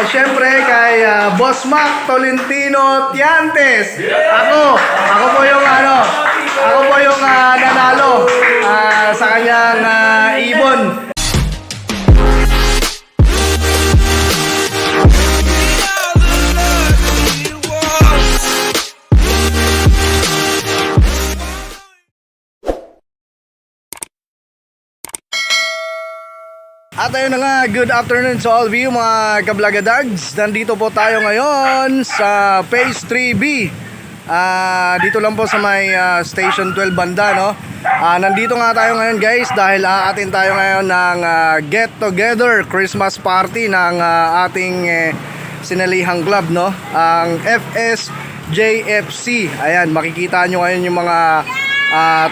Siyempre kay Boss Mac Tolentino Tiantes. Ako po yung nanalo sa kanyang ibon. At ayun na nga, good afternoon to all of you mga kablagadags. Nandito po tayo ngayon sa Phase 3B. Dito lang po sa may Station 12 banda, no? Nandito nga tayo ngayon guys dahil aatin tayo ngayon ng get together Christmas party ng ating sinalihang club, no? Ang FSJFC. Ayan, makikita nyo ngayon yung mga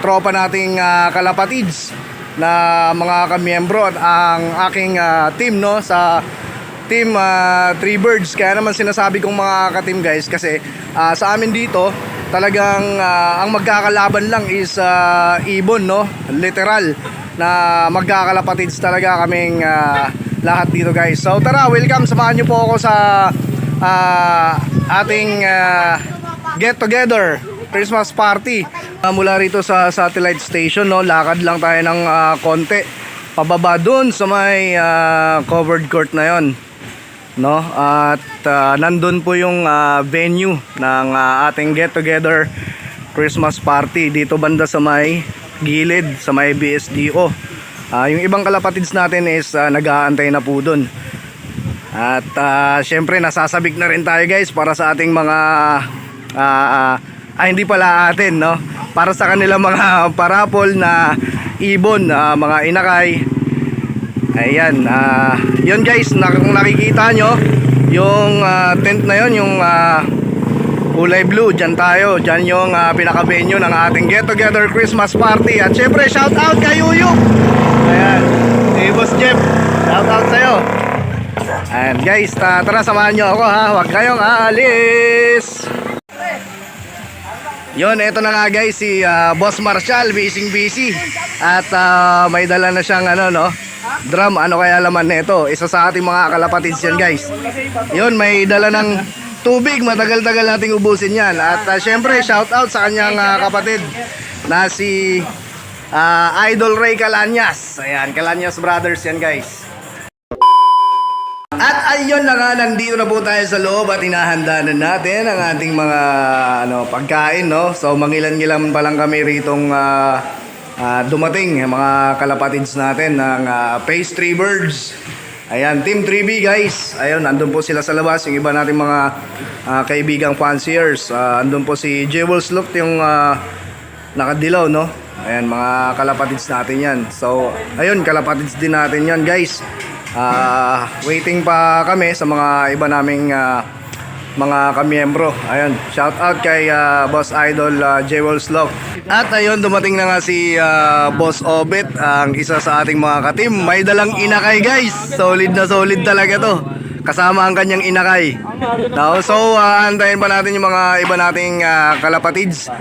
tropa nating kalapatids na mga kamiyembro at ang aking team, no, sa team Three Birds. Kaya naman sinasabi kong mga ka-team guys kasi sa amin dito talagang ang magkakalaban lang is ibon, no, literal na magkakalapatids talaga kaming lahat dito guys. So tara, welcome, samahan nyo po ako sa ating get together Christmas party. Mula rito sa satellite station, no, lakad lang tayo ng konti pababa dun sa may covered court na yon, no, at nandun po yung venue ng ating get together Christmas party dito banda sa may gilid sa may BSDO. Yung ibang kalapatids natin is nag-aantay na po dun. At syempre nasasabik na rin tayo guys para sa ating mga hindi pala atin, no, para sa kanilang mga parapol na ibon, mga inakay. Ayan, yun guys, kung nakikita nyo yung tent na yun, yung kulay blue, dyan tayo, dyan yung pinaka-venue ng ating get together Christmas party. At syempre shout out kay Yuyu. Ayan, si Boss Jeff, shout out sa'yo. Ayan guys, tara samahan nyo ako ha, huwag kayong aalis. Yon, eto na nga guys si Boss Marshall, busy. At may dala na siyang drum. Ano kaya laman nito? Isa sa ating mga kalapatids yan guys. Yon, may dala ng tubig, matagal-tagal nating ubusin yan. At syempre shout out sa kanyang kapatid na si Idol Ray Calanyas. Ayan, Calanyas Brothers yan guys. At ayun na nga, nandito na po tayo sa loob at hinahanda na natin ang ating mga pagkain, no? So mangilan-ngilan pa lang kami ritong dumating mga kalapatids natin ng Phase 3 Birds. Ayan, Team 3B guys. Ayun, andun po sila sa labas, yung iba nating mga kaibigang fanciers. Andun po si Jewels Look, yung nakadilaw, no? Ayan, mga kalapatids natin yan. So ayun, kalapatids din natin yan guys. Waiting pa kami sa mga iba naming mga kamiyembro. Ayun, shout out kay Boss Idol Jewels Lock. At ayun, dumating na nga si Boss Obet, ang isa sa ating mga ka-team. May dalang inakay guys. Solid na solid talaga to. Kasama ang kanyang inakay. Now, so antayin pa natin yung mga iba nating kalapatids.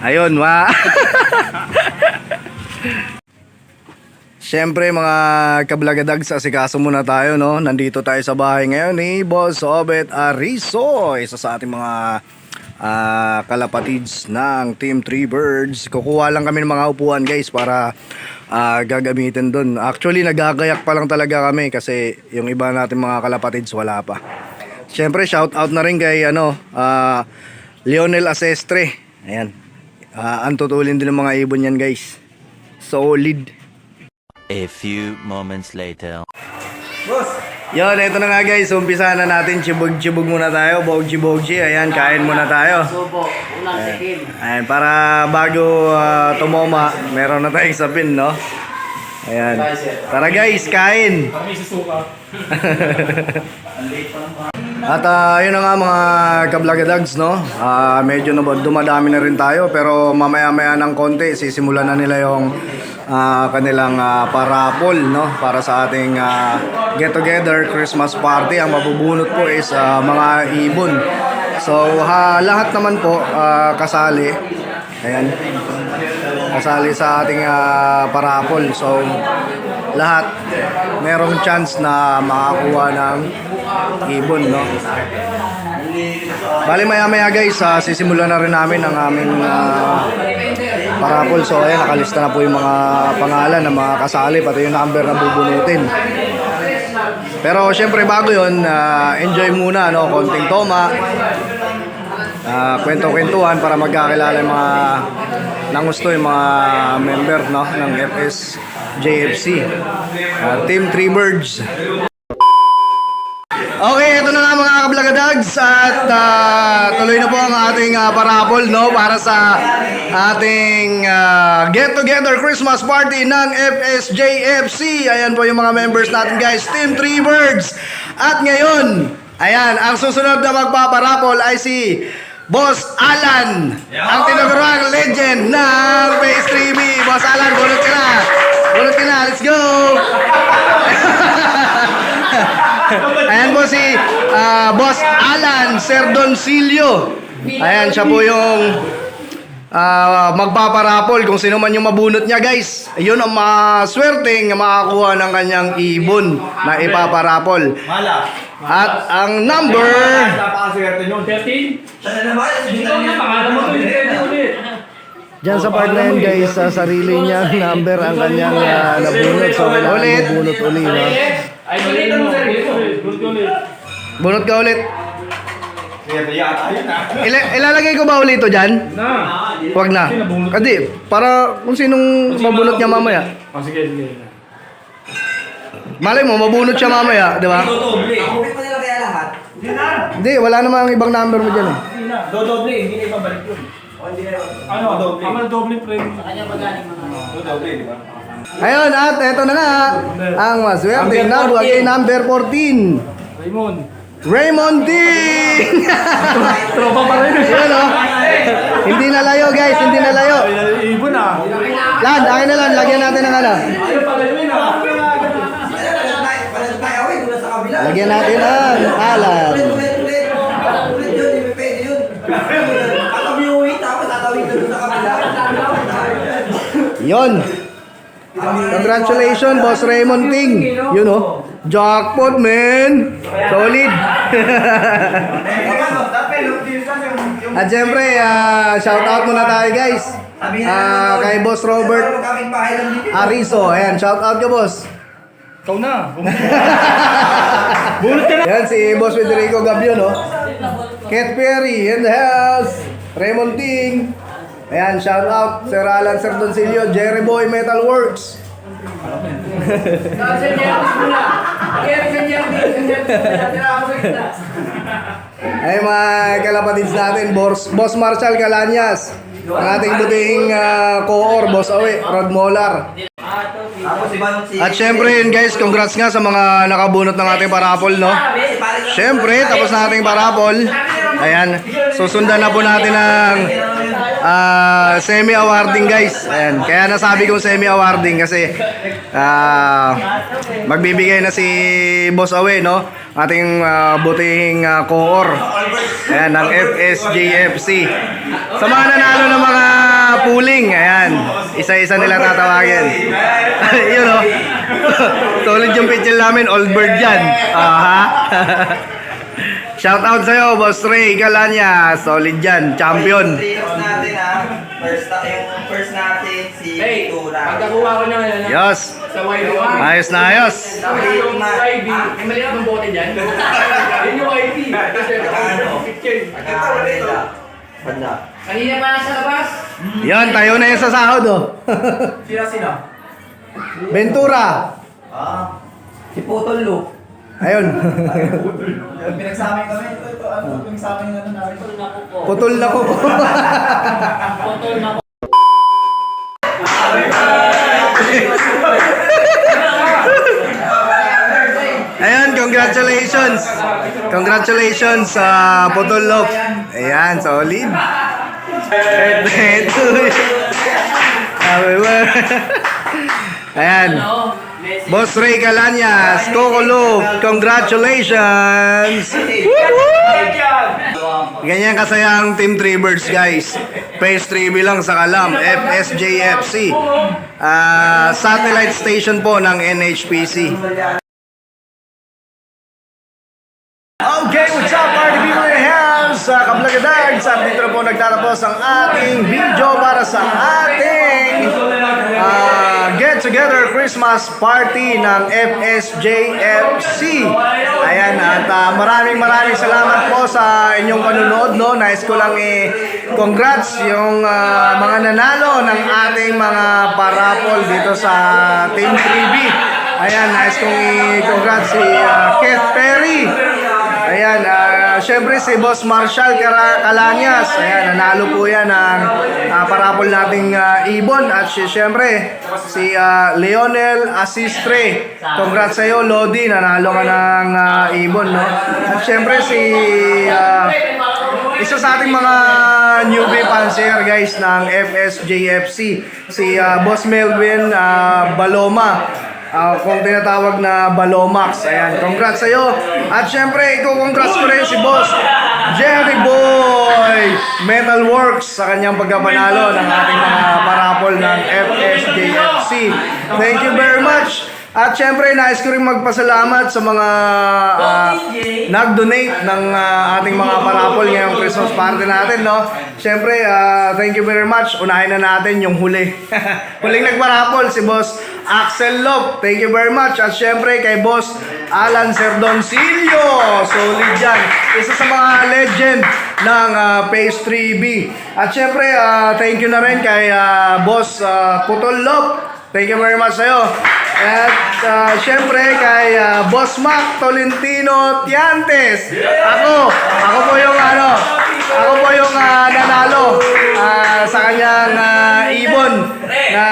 Ayun, Siyempre mga kablagadags, asikaso muna tayo, no? Nandito tayo sa bahay ngayon ni Boss Obet Ariso, isa sa ating mga kalapatids ng Team 3 Birds. Kukuha lang kami ng mga upuan guys para gagamitin dun. Actually nagagayak pa lang talaga kami kasi yung iba natin mga kalapatids wala pa. Siyempre shout out na rin kay Lionel Asestre. Ayan, antutulin din ng mga ibon yan guys. Solid. A few moments later. Boss! Yun, ito na nga guys. Umpisa na natin. Chibog-chibog muna tayo. Bogji-bogji. Ayan, kain muna tayo. Ayan, para bago tumoma, meron na tayong sapin, no? Ayan. Tara guys, kain! At yun na nga mga kablagadags, no? Medyo dumadami na rin tayo. Pero mamaya-maya ng konti, sisimulan na nila yung kanilang parapol, no, para sa ating get together Christmas party. Ang mabubunot po is mga ibon. So lahat naman po kasali. Ayan, kasali sa ating parapol. So lahat merong chance na makakuha ng ibon, no? Bali maya guys, sisimulan na rin namin ang aming parapol. So ayan, nakalista na po yung mga pangalan ng mga kasali, pati yung number na bubunutin. Pero syempre bago yun, enjoy muna, no? Konting toma, kwento-kwentuhan para magkakilala yung mga nangusto yung mga member, no, ng FSJFC, Team 3 Birds. Okay, ito na nga mga kablagadags at tuloy na po ang ating parapol, no, para sa ating get-together Christmas party ng FSJFC. Ayan po yung mga members natin guys, Team 3 Birds. At ngayon, ayan, ang susunod na magpaparapol ay si Boss Alan, ang tinuguruang legend ng Face 3B. Boss Alan, bunot ka na. Bunot ka na, let's go! Ayan po si Boss Alan Serdoncillo. Ayan, siya po yung magpaparapol kung sino man yung mabunot niya guys. Yun ang maswerteng makakuha ng kanyang ibon na ipaparapol. At ang number 13? Dito na, pangalan mo to, ulit. Diyan sa part na yan guys, sa sarili niyang number ang kanyang nabunot. So kailangan Ulit. mabunot ulit, no? Ay, ulit mo. Ulit. Bunot ka ulit. Yata yun ah. Ilalagay ko ba ulit ito dyan? Na. Huwag na. Kasi para kung sinong mabunot niya mamaya. Oh, sige, sige. Malay mo, mabunot siya mamaya, di ba? Dodoble. Bakit pa nila kaya lahat? Hindi, wala namang ibang number mo dyan eh. Hindi na. Dodoble, hindi na ibabalik yun. Ano? Dodoble. Ang doble friend. Sa kanya magaling mga. Dodoble, di ba? Ayun, at eto na nga, ang maswerte na buwag ay number 14. Raymond. Raymond Ding! Tropa pa rin. Yun o. Hindi na layo guys, hindi na layo. Ibon ah. Lan, akin na lan, lagyan natin ng ano. Ano pala yun ah? Palag tayo, doon sa kabila. Lagyan natin ang alam. Ulit yun, hindi pwede yun. Tatabi yung uwi, tapos tatawid doon sa kabila. Yun. Congratulations, Boss Raymond Ting. Yun o. Jackpot, man. Solid. At syempre, shout out muna tayo guys. Kay Boss Robert Arizo. Ayan, shout out ka boss. Ikaw na. Bulot ka na. Ayan, si Boss Federico Gabio, no? Cat Perry in the house. Raymond Ting. Ayan, shout out Sir Alan Serdoncillo, Jerry Boy Metal Works. Ay mga kalapatids natin, Boss Marshall Calanyas, ang ating buting co-or, Boss Awe, Rod Molar. Tapos iba si... At syempre yun guys, congrats nga sa mga nakabunot ng ating parapol, no? Syempre, tapos na ating parapol. Ayan, susundan na po natin ang semi-awarding guys. Ayan, kaya nasabi kong semi-awarding kasi magbibigay na si Boss Awe, no? Ating buting co-or. Ayan, ng FSJFC. Sa mga nanalo ng mga pooling, ayan, isa-isa nila tatawagin. Yun o. Solid yung pitchel namin, old bird yan. Aha. Shout out sa'yo, Boss Ray Galanya. Solid yan, champion. natin ah. Yung first natin si Tura. Pagkakuha ko niya ngayon Yes. sa YB. Ayos na ayos. Yung YB. May mali na bang bote dyan? Yun yung YB. Kasi kitchen. Banda. Kanina pa nasa labas. Yan, tayo na yung sa sahod oh. Sino? Ventura. Si Putol Luke. Ayun. Pinagsamin kami. Ito, ano, pinagsamin na namin. Putol na ko. Ayan, congratulations. Congratulations sa Putol Lok. Ayan, solid. Ayan. Boss Ray Calanyas, Coco Loop, congratulations! Ganyan kasaya ang Team 3 Birds guys. Pastry bilang sa Kalam, FSJFC. Satellite station po ng NHPC. Okay, what's up party people in the house? Kablagadag, sa dito na po nagtatapos ang ating video para sa ating get together Christmas party ng FSJFC. Ayan, at maraming salamat po sa inyong panunood, no? Nais ko lang congrats yung mga nanalo ng ating mga parapol dito sa Team 3B. Ayan, nais kong i-congrats si Keith Perry. Ayan, syempre si Boss Marshall Calanias. Ayan, nanalo po yan ng parapol nating ibon. At syempre, si Leonel Asistre. Congrats sa'yo, Lodi. Nanalo ka ng ibon, no? At syempre si isa sa ating mga newbie panser guys ng FSJFC, si Boss Melvin Baloma. Kung tinatawag na Balomax. Ayan, congrats sa'yo. At syempre, congrats ko rin si Boss Jerry Boy Metalworks sa kanyang pagkapanalo ng ating mga parapol ng FSJFC. Thank you very much. At syempre, nais ko rin magpasalamat sa mga nag-donate ng ating mga parapol ngayong Christmas party natin, no? Syempre, thank you very much. Unahin na natin yung huli. Huling nagparapol, si Boss Axel Lop. Thank you very much. At syempre, kay Boss Alan Serdoncillo. Solid yan. Isa sa mga legend ng Pastry B. At syempre, thank you na rin kay Boss Putol Lop. Thank you very much sa'yo. At syempre kay Boss Mac Tolentino Tiantes. Ako po yung nanalo sa kanyang ibon na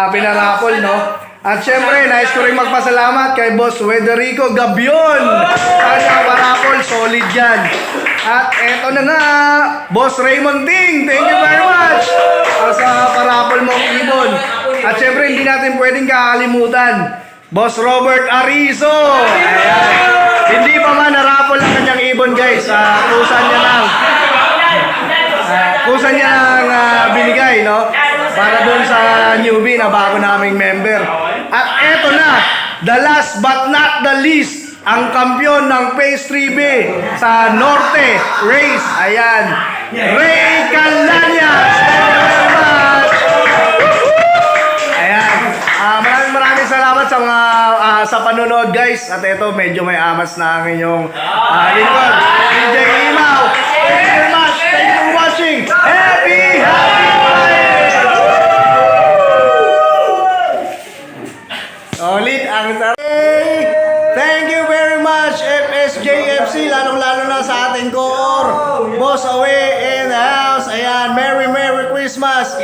pinarapol, no? At syempre, nais ko rin magpasalamat kay Boss Wederico Gabion. Sa kanyang parapol, solid yan. At eto na nga, Boss Raymond Ting, thank you very much sa parapol mong ibon. At syempre, hindi natin pwedeng kakalimutan, Boss Robert Arizo. Ayan. Hindi pa man narapol ang kanyang ibon, guys. Kusa niya lang binigay, no? Para doon sa newbie na bago naming member. At eto na, the last but not the least, ang kampiyon ng Pastry B sa Norte Race. Ayan, Ray Calanias. Thank you very much. Ayan, maraming salamat sa mga sa panonood, guys. At ito, medyo may amas na ang inyong lingkod, DJ Imaw. Thank you very much. Thank you for watching. Happy Friday! Solid ang sarap. Thank you very much, FSJFC. Lalong-lalo na sa ating core. Boss Away in the house. Ayan, Merry Christmas.